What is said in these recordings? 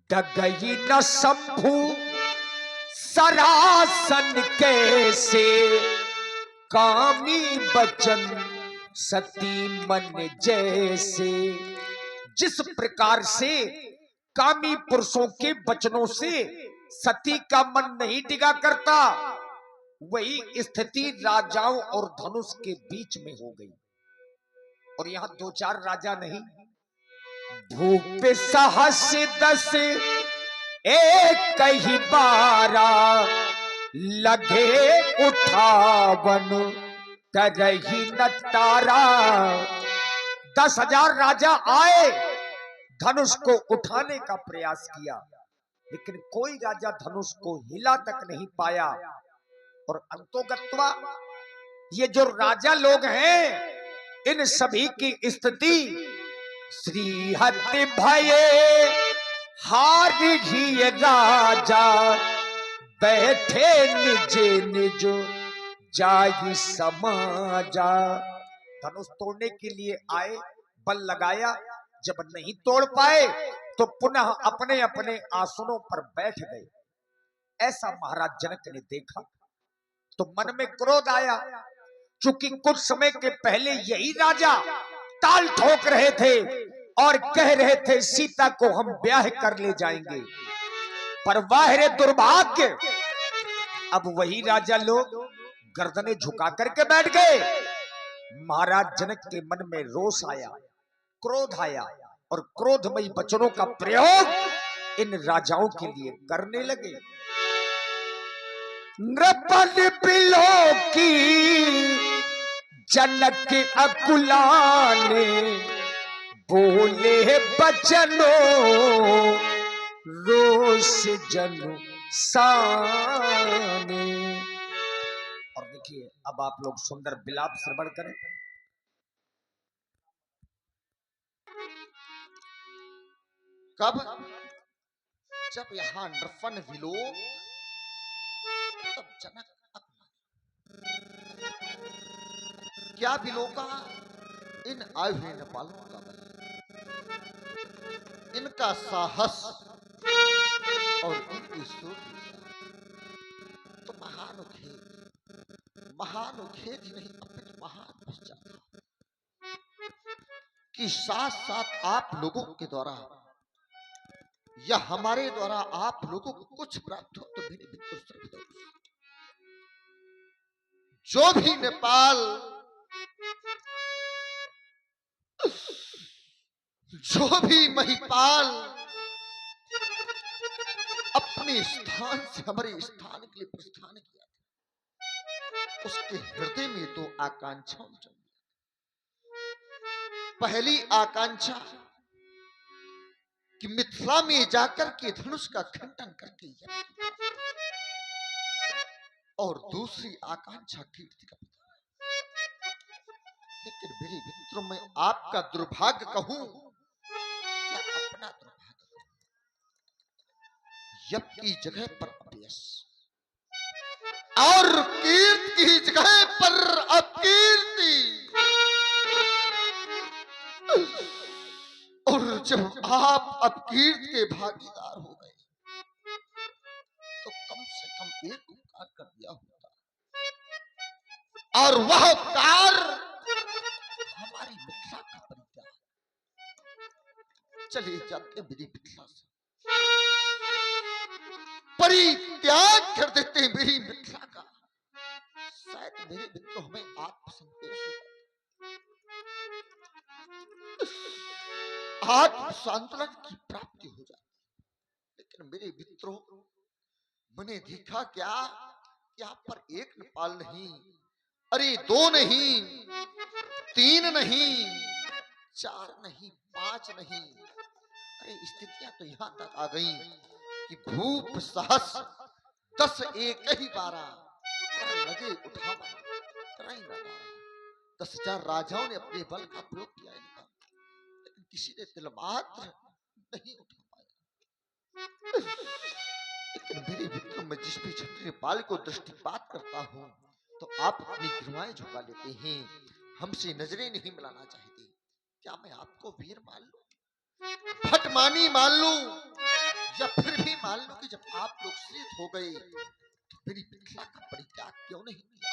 डगई न शंभु सरासन कैसे, कामी बचन सती मन जैसे। जिस प्रकार से कामी पुरुषों के वचनों से सती का मन नहीं टिका करता, वही स्थिति राजाओं और धनुष के बीच में हो गई। और यहां दो चार राजा नहीं, भूप सहस 10 एक ही बारा, लगे उठावन करही न तारा। 10,000 राजा आए, धनुष को उठाने का प्रयास किया, लेकिन कोई राजा धनुष को हिला तक नहीं पाया। और अंतोगत्वा ये जो राजा लोग हैं, इन सभी की स्थिति श्री हति भये हार ही राजा, बैठे निज निज जाई समाजा। धनुष तोड़ने के लिए आए, बल लगाया, जब नहीं तोड़ पाए तो पुनः अपने अपने आसनों पर बैठ गए। ऐसा महाराज जनक ने देखा तो मन में क्रोध आया, क्योंकि कुछ समय के पहले यही राजा ताल ठोक रहे थे और कह रहे थे सीता को हम ब्याह कर ले जाएंगे, पर वाह रे दुर्भाग्य, अब वही राजा लोग गर्दनें झुका करके बैठ गए। महाराज जनक के मन में रोष आया, क्रोध आया, और क्रोधमयी वचनों का प्रयोग इन राजाओं के लिए करने लगे। नृपन बिलो की जनक अकुलाने, बोले बचनो रोष जनु साने। और देखिए, अब आप लोग सुंदर विलाप श्रवण करें। कब? जब यहां नृपन विलोक, तब जनक क्या विलोका? इन आए हुए नेपालों का बल, इनका साहस और इनकी शूरवीरता तो महानुखेद ही नहीं, अपितु महान पश्चात कि साथ साथ आप लोगों के द्वारा या हमारे द्वारा आप लोगों को कुछ प्राप्त हो तो मेरे मित्र जो भी नेपाल, जो भी महिपाल अपने स्थान से हमारे स्थान के लिए प्रस्थान किया था, उसके हृदय में तो आकांक्षाओं जन्मी। पहली आकांक्षा कि मिथिला में जाकर के धनुष का खंडन करके, और दूसरी आकांक्षा कीर्ति का पता। लेकिन मेरे मित्रों, मैं आपका दुर्भाग्य कहूं या अपना दुर्भाग्य कहूं, यप की जगह पर अपयश और कीर्ति की जगह पर अपकीर्ति। और जब आप अपकीर्ति के भागीदार हो गए तो कम से कम एक उपकार कर दिया होता, और वह उपकार हमारी मिथिला का परित्याग। चलिए जाते मेरी मिथिला से, परित्याग कर देते मेरी मिथिला का, शायद मेरे मित्रों हमें आत्मसंतोष होगा, आत्मसंतुलन की प्राप्ति हो जाती। लेकिन मेरे मित्रों, मैंने देखा क्या, यहाँ पर एक नेपाल नहीं, अरे 2 नहीं, 3 नहीं, 4 नहीं, 5 नहीं, अरे स्थितियां तो यहां तक आ गई कि भूप सहस 10 एक ही बारा, लगे उठावन कराई न तारा। 10,000 राजाओं ने अपने बल का प्रयोग किया इनका, लेकिन किसी ने तिल मात्र नहीं उठा पाया। लेकिन मेरे मित्रों, में जिस भी क्षत्रिय पाल को दृष्टिपात करता हूं तो आप अपनी गिरवाएं झुका लेते हैं, हमसे नजरें नहीं मिलाना चाहते। क्या मैं आपको वीर मान लूं, भटमानी मान लूं, या फिर भी मान लो कि जब आप लोग शीत हो गए तो मेरी मिथिला का परित्याग क्यों नहीं किया?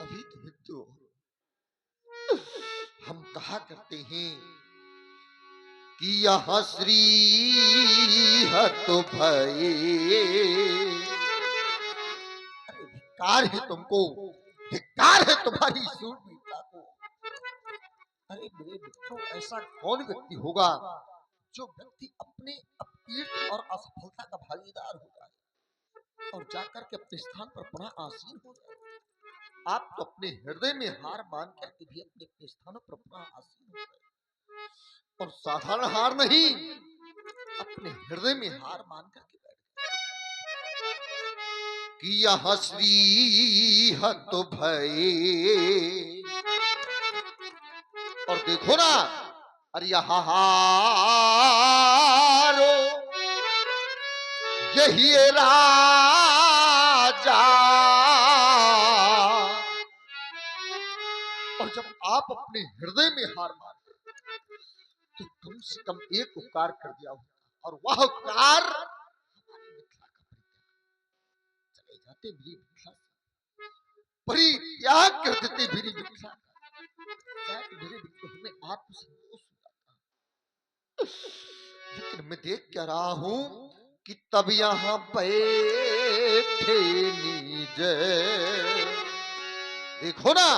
अभी तो मित्रों हम कहा करते हैं कि यहाँ श्री हत भये, धिक्कार है तुमको, धिक्कार है तुम्हारी शूरवीरता को। अरे मेरे मित्रों, ऐसा कौन व्यक्ति होगा जो व्यक्ति अपने अपीठ और असफलता का भागीदार हो जाए और जाकर के अपने स्थान पर पुनः आसीन हो जाए? आप तो अपने हृदय में हार मान करके भी अपने अपने स्थानों पर पुनः आसीन हो गए, और साधारण हार नहीं, अपने हृदय में हार मान करके बैठ गए कि यह श्री हत भये। और देखो ना, अरे यहाँ हारो यही है राजा। और जब आप अपने हृदय में हार मान तो कम से कम एक उपकार कर दिया होगा, और वह उपकार चले जाते मेरी मिथिला से, परित्याग कर देते मेरी मिथिला का, शायद मेरे मित्र हमें आत्मसंतोष हो जाता। लेकिन मैं देख क्या रहा हूं कि तब यहाँ बैठे निज, देखो ना,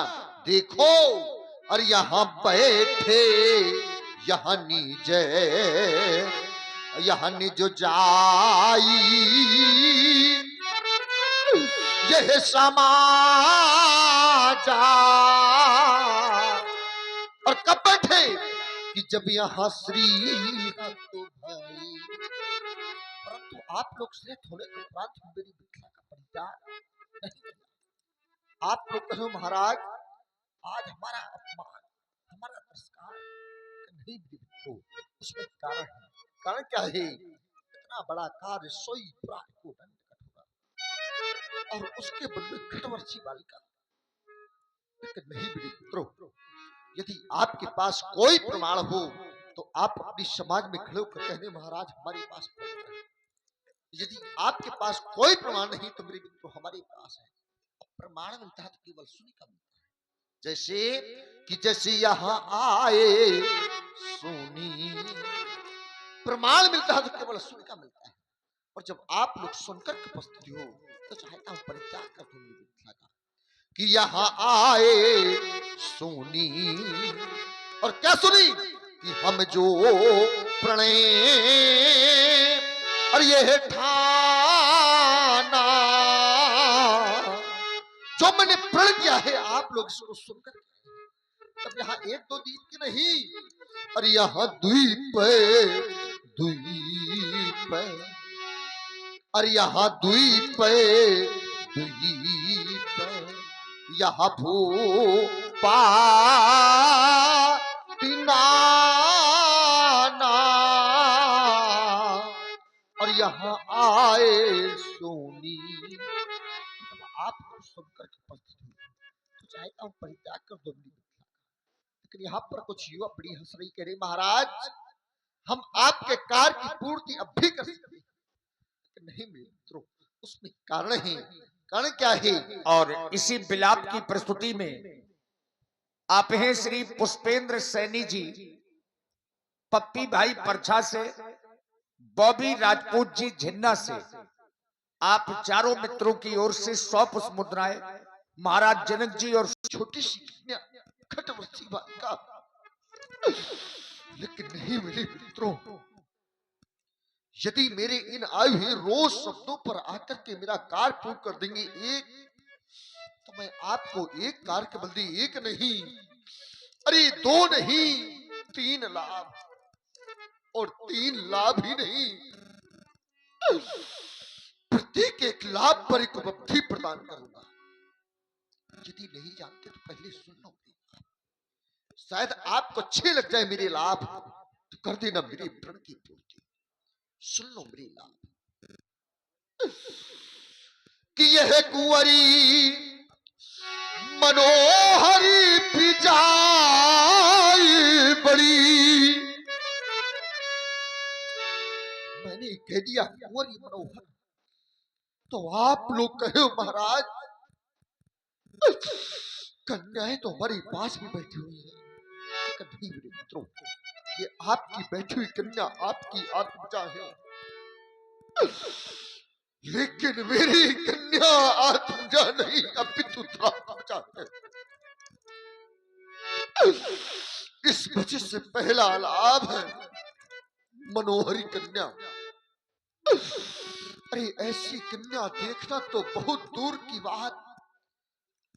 देखो, और यहाँ बैठे यहाँ निज, यहाँ निज जाई यह समाजा। और कब बैठे कि जब यहाँ श्री तो भाई, परंतु आप लोग श्रेष्ठ होने के उपरांत मेरी मिथिला का परित्याग नहीं किया। आप लोग कहो महाराज आज हमारा अपमान, हमारा तिरस्कार नहीं मित्रों, उसमें कारण है। कारण क्या है? इतना बड़ा कार्य सोई प्राण को दंड कठोरा, और उसके बदले खटवर्षी बालिका। लेकिन नहीं मेरे मित्रों, यदि आपके पास कोई प्रमाण हो तो आप अपनी समाज में खड़े होकर कहने महाराज हमारे पास प्रमाण है। यदि आपके पास कोई प्रमाण नहीं तो मेरे मित्रों हमारे पास है। प्रमाण मिलता है तो केवल सुनी का मिलता है। जैसे कि जैसे यहाँ आए सुनी, प्रमाण मिलता है तो केवल सुनी का मिलता है। और जब आप लोग सुनकर के उपस्थित हो तो चाहता हूं परित्याग कर दूं मेरी मिथिला का कि यहाँ आए सुनी। और क्या सुनी कि हम जो प्रणय और ये ठाना, जो मैंने प्रण किया है, आप लोग इसको सुनकर तब यहाँ एक दो दिन की नहीं, और यहाँ द्वीप द्वीप, और यहाँ द्वीप द्वीप, यहाँ भू पाना, और यहाँ आए सोनी। आप सुनकर के उपस्थित हुए तो चाहता हूं परित्याग कर दो मेरी मिथिला। लेकिन यहाँ पर कुछ युवा बड़ी हंस रही, कह रही महाराज हम आपके कार्य की पूर्ति अब भी कर सकते हैं। नहीं मेरे मित्रों, उसमें कारण है। कारण क्या है? और इसी विलाप की प्रस्तुति में आप हैं श्री पुष्पेंद्र सैनी जी, पप्पी भाई परछा से, बॉबी राजपूत जी झिन्ना से। आप चारों मित्रों की ओर से 100 पुष्प मुद्राएं महाराज जनक जी और छोटी सी कन्या खटवर्षी बालिका। लेकिन नहीं मेरे मित्रों, यदि मेरे इन आए हुए रोज शब्दों पर आकर के मेरा कार्य पूर्ण कर देंगे एक, तो मैं आपको एक कार्य के बदले एक नहीं, अरे 2 नहीं 3 लाभ, और 3 लाभ ही नहीं, प्रत्येक एक लाभ पर एक उपलब्धि प्रदान करूंगा। यदि नहीं जानते तो पहले सुन लो, शायद आपको अच्छे लग जाए मेरे लाभ, तो कर देना मेरे प्रण की पूर्ति। सुन लो मेरे लाभ कि यह कुंवरी मनोहरी पिजाई बड़ी, मैंने कह दिया कुंवरी मनोहर, तो आप लोग कहे हो महाराज कन्याएं तो हमारे पास भी बैठी हुई है। नहीं मेरे मित्रों, ये आपकी बैठी हुई कन्या आपकी आत्मजा है, लेकिन मेरी कन्या आत्मजा नहीं, अपितु आत्मजा है। इस वजह से पहला लाभ है मनोहरी कन्या। अरे ऐसी कन्या देखना तो बहुत दूर की बात,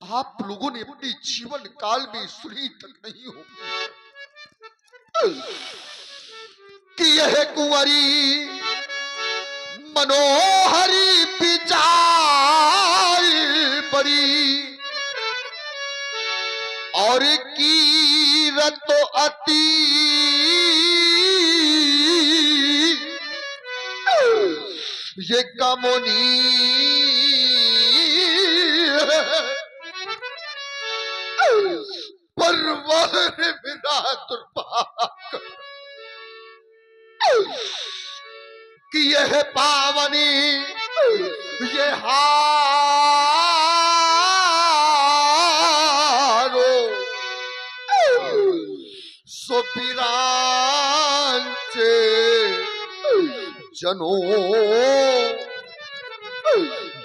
आप लोगों ने अपने जीवन काल में सुनी तक नहीं होगी कि यह कुंवरी मनोहरी पिचाई बड़ी, और कीरत अति ये कमुनी परवर मेरा दुर्भाग्य कि यह पावनी ये हारो सोपिरांचे जनो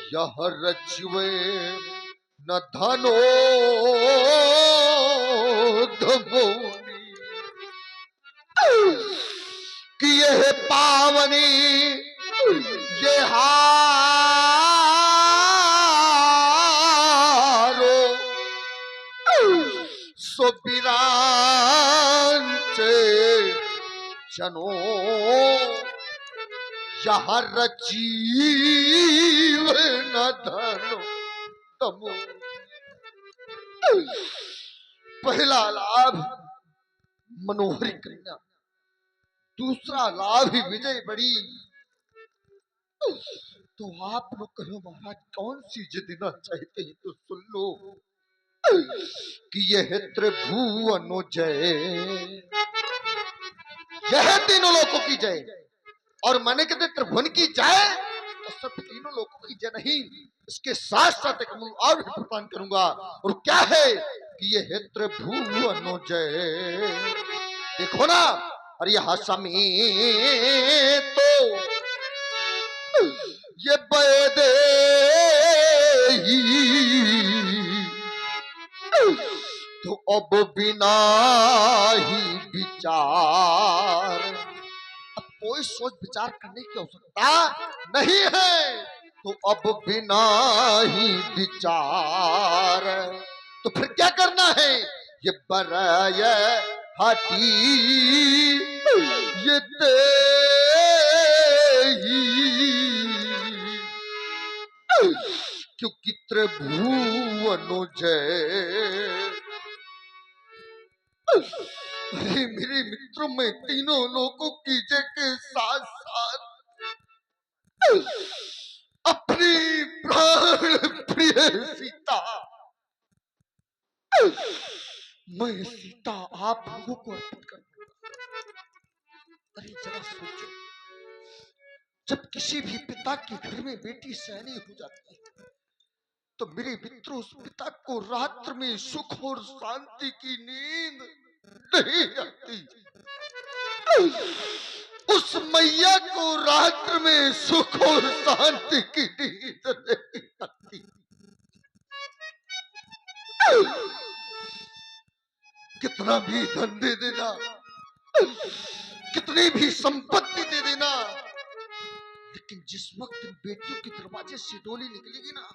यह रचवे न धनो धमोनी, कि यह पावनी ये हारो सोपिरांचे जनो यह रचीव न धनो तमो। पहला लाभ मनोहरी कन्या, दूसरा लाभ ही विजय बड़ी। तो आप लोग कहो महाराज कौन सी जिद देना चाहते हैं तो सुन लो कि यह त्रिभुवनो जय, यह तीनों लोगों की जय, और मैंने कहते त्रिभुवन की जय तो सब तीनों लोगों की जय नहीं, इसके साथ साथ एक और भी प्रदान करूंगा, और क्या है कि यह त्रिभुवनो जय। देखो ना, और यह समय तो ये बैदे तो अब बिना ही विचार, अब कोई सोच विचार करने की आवश्यकता नहीं है, तो अब बिना ही विचार तो फिर क्या करना है, ये बराय हाटी ये तेही, क्योंकि त्रिभुवनो जय। अरे मेरे मित्रों में तीनों लोगों की जय के साथ साथ अपनी प्राण प्रिय सीता, मैं सीता आप लोगों को अर्पित करूंगा। अरे जरा सोचो, जब किसी भी पिता के घर में बेटी सैनी हो जाती है तो मेरे मित्रों उस पिता को रात्र में सुख और शांति की नींद नहीं आती, उस मैया को रात्र में सुख और शांति की नींद नहीं आती। कितना भी धन दे देना, कितनी भी संपत्ति दे देना, लेकिन जिस वक्त बेटियों के दरवाजे से डोली निकलेगी ना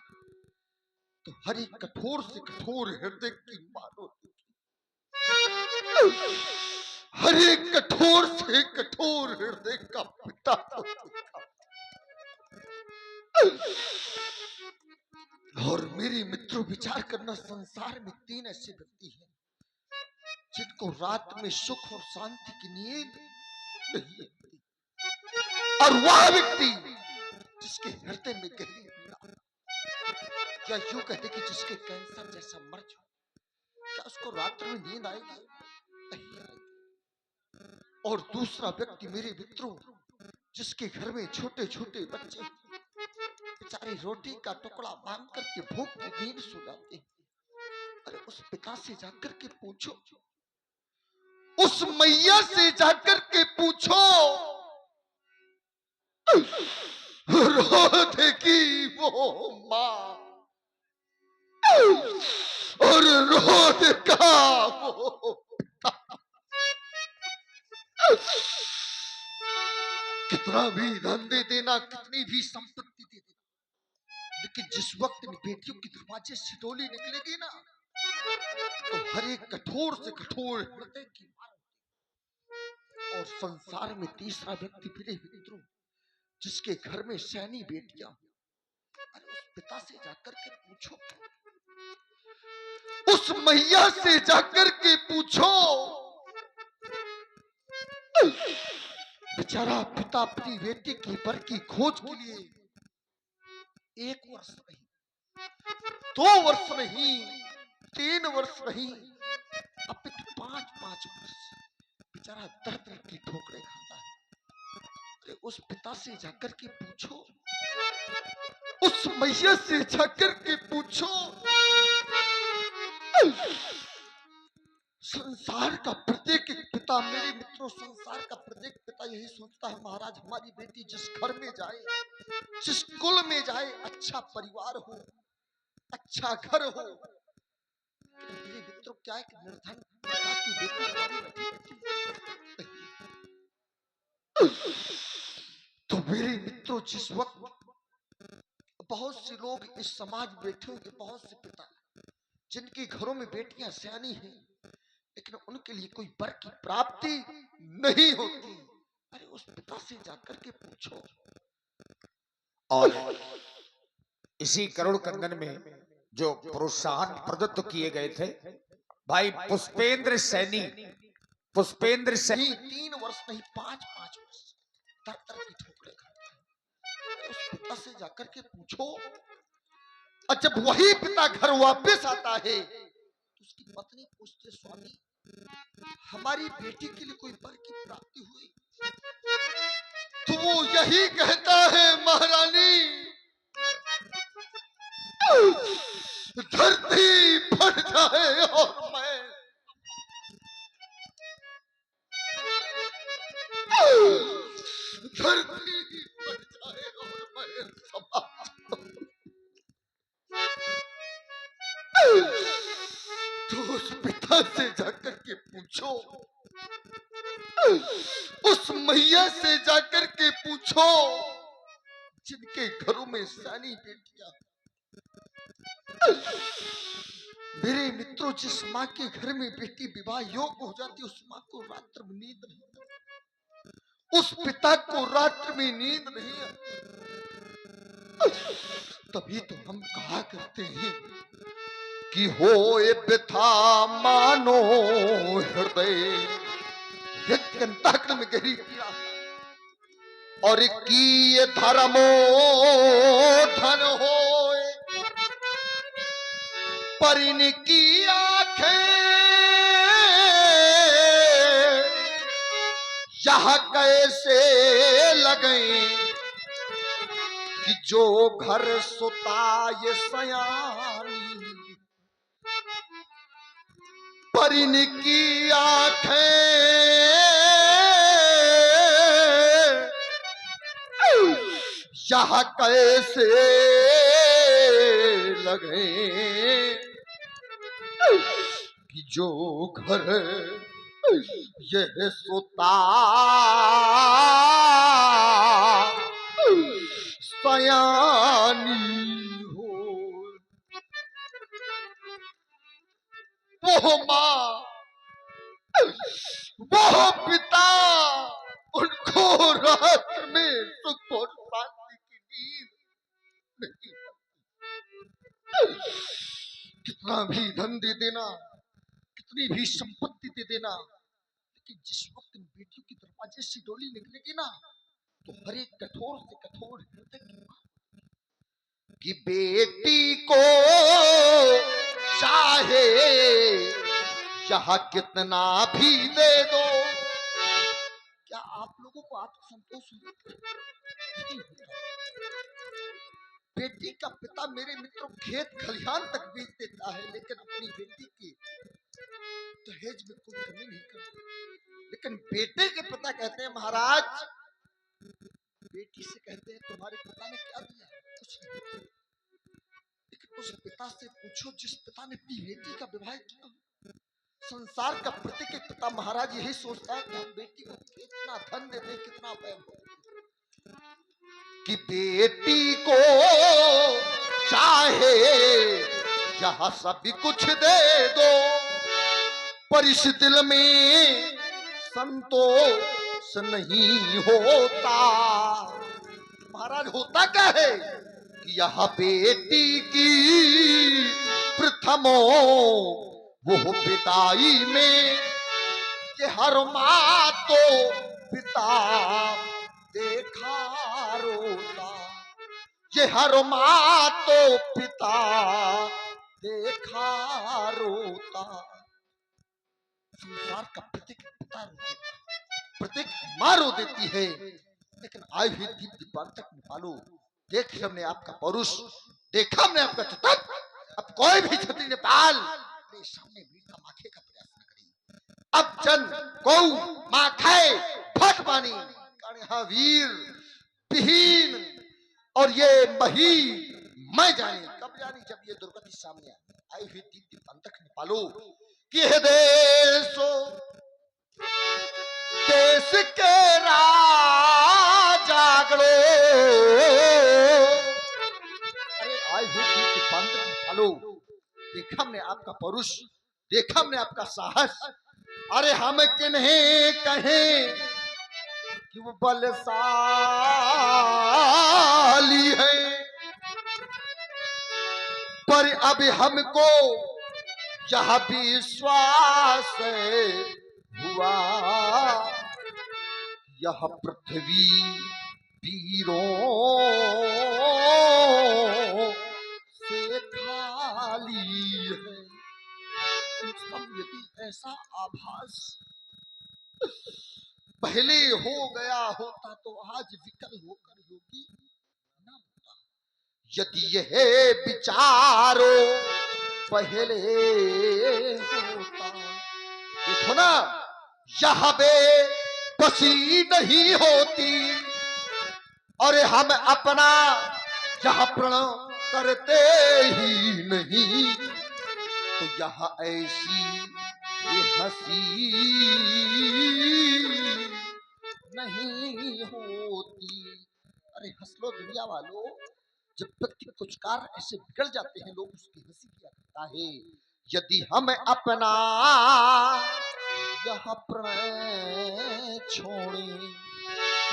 तो हर एक कठोर से कठोर हृदय की मानो, हर एक कठोर से कठोर हृदय का पिता तो और मेरे मित्रों विचार करना, संसार में तीन ऐसे व्यक्ति हैं जिनको रात में सुख और शांति की नींद नहीं आती, और वह व्यक्ति जिसके हृदय में गहरी पीड़ा, क्या यूं कहते कि जिसके कैंसर जैसा मर्ज हो, क्या उसको रात्र में नींद आएगी? नहीं आएगी। और दूसरा व्यक्ति मेरे मित्रों जिसके घर में छोटे छोटे बच्चे बेचारे रोटी का टुकड़ा मांग करके भूख की नींद सो जाते हैं। अरे उस पिता से जाकर के पूछो, उस मैया से जाकर के पूछो, रोध की वो माँ और रोध का वो पिता। कितना भी धन दे देना, कितनी भी संपत्ति दे देना, लेकिन जिस वक्त इन बेटियों के दरवाजे से डोली निकलेगी ना, तो हर एक कठोर से कठोर हृदय की मार। और संसार में तीसरा व्यक्ति मेरे मित्रों, जिसके घर में सैनी बेटियां, अरे उस पिता से जाकर के पूछो, उस मैया से जाकर के पूछो। बेचारा पिता अपनी बेटी की वर की खोज के लिए 1 वर्ष नहीं, 2 वर्ष नहीं, 3 वर्ष नहीं, अपितु 5-5 वर्ष बेचारा दर दर की ठोकरें खाता है। अरे उस पिता से जाकर के पूछो, उस मैया से जाकर के पूछो। संसार का प्रत्येक पिता मेरे मित्रों, संसार का प्रत्येक पिता यही सोचता है, महाराज हमारी बेटी जिस घर में जाए, जिस कुल में जाए, अच्छा परिवार हो, अच्छा घर हो। मेरे मित्रों क्या एक निर्धन पिता की बेटी हमारी बेटी तो मेरे मित्रों, जिस वक्त बहुत से लोग इस समाज में बैठे होंगे, बहुत से पिता जिनके घरों में बेटियां सयानी हैं, लेकिन उनके लिए कोई वर की प्राप्ति नहीं होती। अरे उस पिता से जाकर के पूछो। और इसी करुण कंगन में जो प्रोत्साहन प्रदत्त किए गए थे, भाई पुष्पेंद्र सैनी, पुष्पेंद्र सैनी 3 वर्ष नहीं, 5-5 वर्ष तर तर की ठोकरें खाता है। उस पिता से जाकर के पूछो। और जब वही पिता घर वापस आता है, तो उसकी पत्नी पूछते, स्वामी हमारी बेटी के लिए कोई वर की प्राप्ति हुई? तो वो यही कहता है, महारानी धरती फट जाए और मैं धरती फट जाए और मैं समाप्त हूं। तो उस पिता से जाकर के पूछो, उस मैया से जाकर के पूछो, जिनके घरों में सयानी बेटियां। मेरे मित्रों, जिस माँ के घर में बेटी विवाह योग्य हो जाती, उस माँ को रात्र में नींद नहीं आती, उस पिता को रात्र में नींद नहीं आती। तभी तो हम कहा करते हैं कि होए बिथा मानो हृदय कंताकन में गहरी किया, और की धर्मो धन होए परिन की आंखें यह कैसे लगे कि जो घर सुता ये सयानी, परिन की आंखें यह कैसे लगे कि जो घर यह सुता सयानी हो। वो माँ, वो पिता उनको रात में सुख और शांति की नींद नहीं। कितना भी धन दे देना, कितनी भी संपत्ति दे देना, लेकिन जिस वक्त बेटियों की दरवाजे से डोली निकलेगी ना, तो हर एक कठोर से कठोर हृदय की बात कि बेटी को चाहे यह कितना भी दे दो। क्या आप लोगों को बात को संतोष नहीं होता। बेटी का पिता मेरे मित्रों खेत खलिहान तक बेच देता है, लेकिन अपनी बेटी की दहेज में कोई कमी नहीं करता। लेकिन बेटे के पिता कहते हैं महाराज, बेटी से कहते हैं तुम्हारे पिता ने क्या दिया? कुछ नहीं। लेकिन उस पिता से पूछो जिस पिता ने अपनी बेटी का विवाह किया। संसार का प्रत्येक पिता महाराज यही सोचता है कि हम बेटी को कितना धन दे दें, कितना वैभव, कि बेटी को चाहे यहां सब कुछ दे दो, पर इस दिल में संतोष नहीं होता। महाराज होता क्या है कि यह बेटी की प्रथमो वो पिताई में, कि हर माँ तो पिता देखा रोता, ये हर माँ तो पिता देखा रोता। संसार का प्रत्येक पिता रो देता, प्रत्येक माँ रो देती है, लेकिन आए हुए दीपान तक निकालो। देख हमने आपका पौरुष, देखा हमने आपका चतुर। अब कोई भी छत्री नेपाल मेरे सामने मीठा माखे का प्रयास न करे। अब जन गौ माखे फट पानी कारण वीर विहीन, और ये मही मैं जाने कब जानी जब ये दुर्गति सामने आई हुई दीपान तक निकालो। कि देशो देश के राजागड़ो, अरे आए हुए दीपान तक निकालो। देखा हमने आपका पौरुष, देखा हमने आपका साहस। अरे हम किन्हें कहें कि वो बलशाली है, पर अब हमको यह विश्वास हुआ, यह पृथ्वी वीरों से खाली है। यदि ऐसा आभास पहले हो गया होता तो आज विकल होकर योगी न होता। यदि यह विचारो पहले होता, देखो ना यह बेबसी नहीं होती, और हम अपना यह प्रण करते ही नहीं, तो यह ऐसी ये हंसी नहीं होती। अरे हंस लो दुनिया वालों, जब व्यक्ति के कुछ कार्य ऐसे बिगड़ जाते हैं लोग उसकी हंसी किया करता है। यदि हम अपना यह प्रण छोड़े,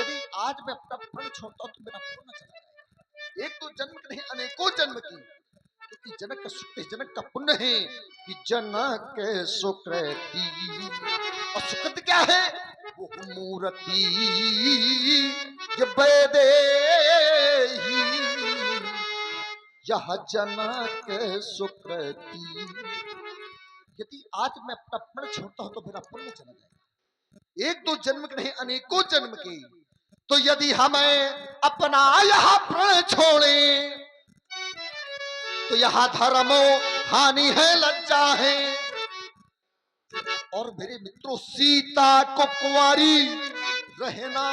यदि आज मैं अपना प्रण छोड़ता हूं तो मेरा प्रण चला जाएगा। एक तो जन्म नहीं अनेकों जन्म की, क्योंकि जनक का शुक्र जनक का पुण्य है कि जनक सुकृति, और सुकृति क्या है? वो मूर्ति ये वेदे ही, यह जनक सुकृति। यदि आज मैं अपना प्रण छोड़ता हूं तो मेरा पुण्य चला जाएगा। एक दो जन्म के नहीं अनेकों जन्म के। तो यदि हमें अपना यह प्रण छोड़े तो यह धर्मो हानि है, लज्जा है। और मेरे मित्रों सीता को कुंवारी रहना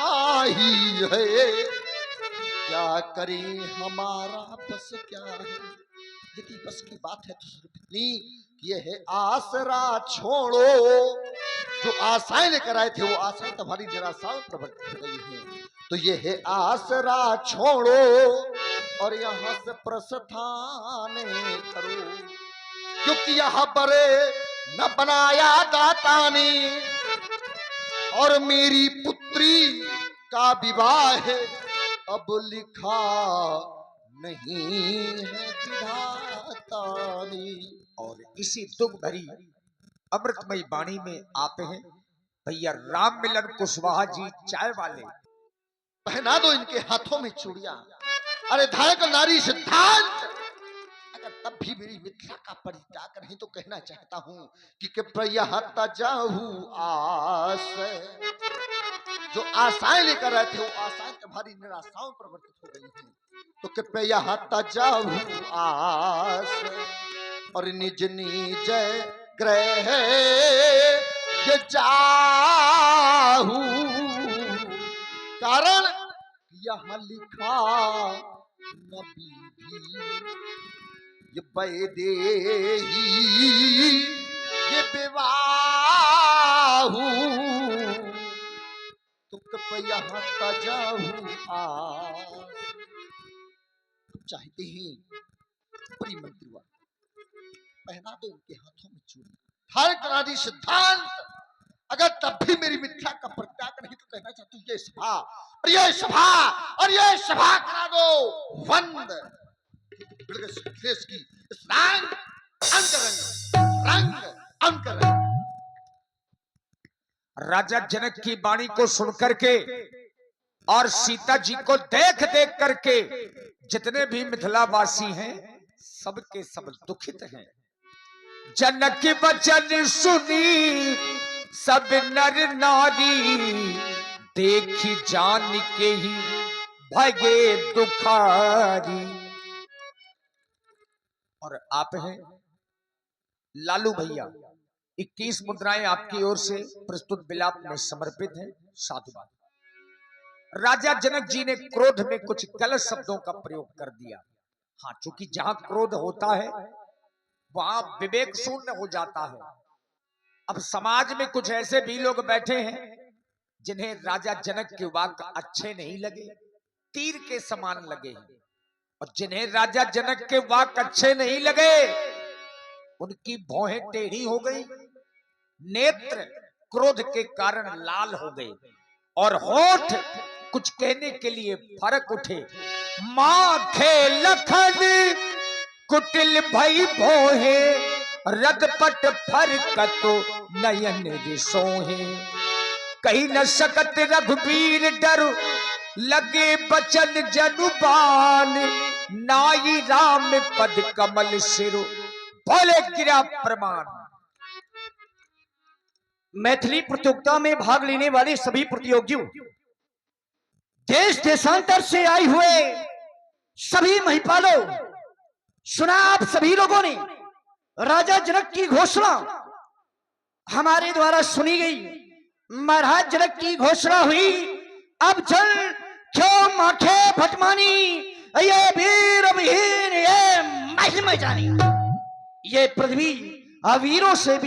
ही है, क्या करें हमारा बस क्या है। यदि बस की बात है तो इतनी कि यह आसरा छोड़ो, जो आशाएं लेकर आए थे वो आशाएं तुम्हारी निराशाओं प्रवृत्त हो गई है। तो यह आसरा छोड़ो और यहाँ से प्रस्थान करो, क्योंकि यहाँ बड़े न बनाया दाता ने, और मेरी पुत्री का विवाह है अब लिखा नहीं है विधाता ने। और इसी दुख भरी अमृतमयी वाणी में आते हैं भैया राम मिलन कुशवाहा जी चाय वाले। पहना दो इनके हाथों में चूड़ियां। अरे धारक नारी सिद्धांत, अगर तब भी मेरी मिथिला का परित्याग नहीं तो कहना चाहता हूं कि प्रयाता जाहू आस, जो आशाएं लेकर आए थे वो आशाएं तुम्हारी निराशाओं में परिवर्तित हो गई हैं। तो कृपया हता जाहू आस और निज निज ग्रह ये जाहू, कारण यहाँ लिखा नबी ये वैदेही ये विवाह, तो कृपया हता जाहू आस। चाहते हैं बड़ी मंत्री पहना दो उनके हाथों में चूड़ी, हर कनादी सिद्धांत, अगर तब भी मेरी मिथ्या का परित्याग नहीं तो कहना चाहती हूँ ये सभा और ये सभा और ये सभा करा दो बंद। देश की इस रंग अंक रंग राजा जनक की वाणी को सुनकर के और सीता जी को देख देख करके जितने भी मिथिलावासी हैं सबके सब दुखित हैं। जनक वचन सुनी सब नर नारी, देखी जान के ही भगे दुखारी। और आप हैं लालू भैया, 21 मुद्राएं आपकी ओर से प्रस्तुत विलाप में समर्पित हैं। साधुवाद। राजा जनक जी ने क्रोध में कुछ गलत शब्दों का प्रयोग कर दिया। हाँ, चूंकि जहां क्रोध होता है वहां विवेक शून्य हो जाता है। अब समाज में कुछ ऐसे भी लोग बैठे हैं जिन्हें राजा जनक के वाक्य अच्छे नहीं लगे, तीर के समान लगे, और जिन्हें राजा जनक के वाक्य अच्छे नहीं लगे उनकी भौहें टेढ़ी हो गई, नेत्र क्रोध के कारण लाल हो गए और होठ कुछ कहने के लिए फरक उठे। माथे लखन कुटिल भई भोहे, रदपट फरकत नयन रिसोहे। कहीं न सकत रघुबीर डर, लगे बचन जनुबान। नाई राम पद कमल सिर, बोले गिरा प्रमाण। मैथिली प्रतियोगिता में भाग लेने वाले सभी प्रतियोगियों, देश देशांतर से आए हुए सभी महिपालों, सुना आप सभी लोगों ने राजा जनक की घोषणा हमारे द्वारा सुनी गई। महाराज जनक की घोषणा हुई, अब चल क्यों माखे भटमानी, ये वीर विहीन ये महल में जानी। ये पृथ्वी अवीरों से भी